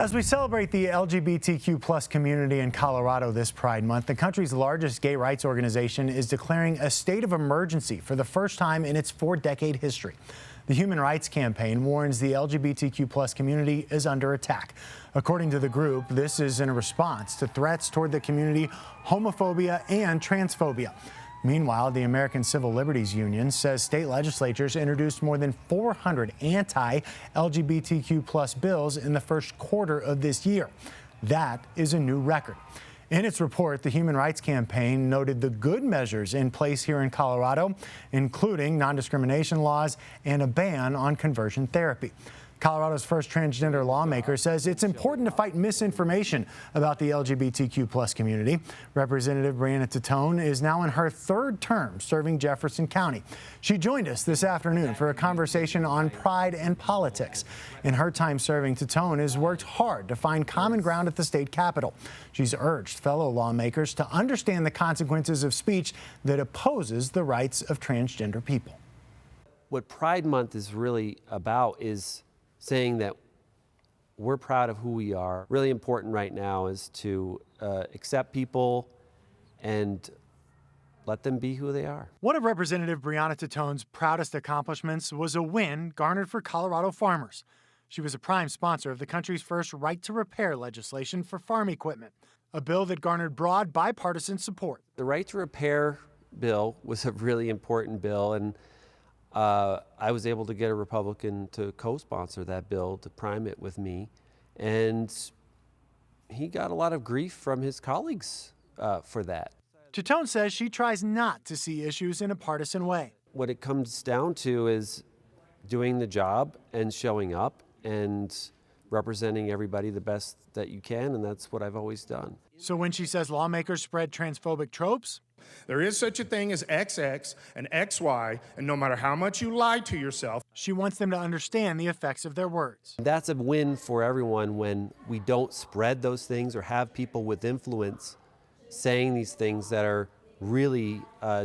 As we celebrate the LGBTQ plus community in Colorado this Pride Month, the country's largest gay rights organization is declaring a state of emergency for the first time in its 4-decade history. The Human Rights Campaign warns the LGBTQ plus community is under attack. According to the group, this is in response to threats toward the community, homophobia and transphobia. Meanwhile, the American Civil Liberties Union says state legislatures introduced more than 400 anti-LGBTQ plus bills in the first quarter of this year. That is a new record. In its report, the Human Rights Campaign noted the good measures in place here in Colorado, including non-discrimination laws and a ban on conversion therapy. Colorado's first transgender lawmaker says it's important to fight misinformation about the LGBTQ plus community. Representative Brianna Titone is now in her 3rd term serving Jefferson County. She joined us this afternoon for a conversation on pride and politics. In her time serving, Titone has worked hard to find common ground at the state capitol. She's urged fellow lawmakers to understand the consequences of speech that opposes the rights of transgender people. What Pride Month is really about is saying that we're proud of who we are. Really important right now is to accept people and let them be who they are. One of Representative Brianna Titone's proudest accomplishments was a win garnered for Colorado farmers. She was a prime sponsor of the country's first right to repair legislation for farm equipment, a bill that garnered broad bipartisan support. The right to repair bill was a really important bill, and I was able to get a Republican to co-sponsor that bill, to prime it with me, and he got a lot of grief from his colleagues for that. Titone says she tries not to see issues in a partisan way. What it comes down to is doing the job and showing up and representing everybody the best that you can, and that's what I've always done. So when she says lawmakers spread transphobic tropes, there is such a thing as XX and XY, and no matter how much you lie to yourself, she wants them to understand the effects of their words. That's a win for everyone when we don't spread those things or have people with influence saying these things that are really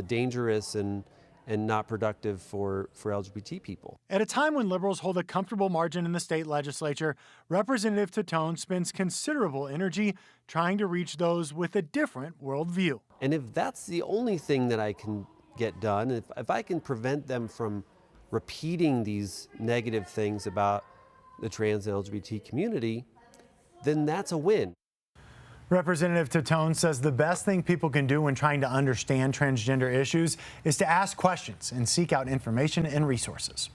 dangerous and not productive for LGBT people. At a time when liberals hold a comfortable margin in the state legislature, Representative Titone spends considerable energy trying to reach those with a different worldview. And if that's the only thing that I can get done, if I can prevent them from repeating these negative things about the trans and LGBT community, then that's a win. Representative Titone says the best thing people can do when trying to understand transgender issues is to ask questions and seek out information and resources.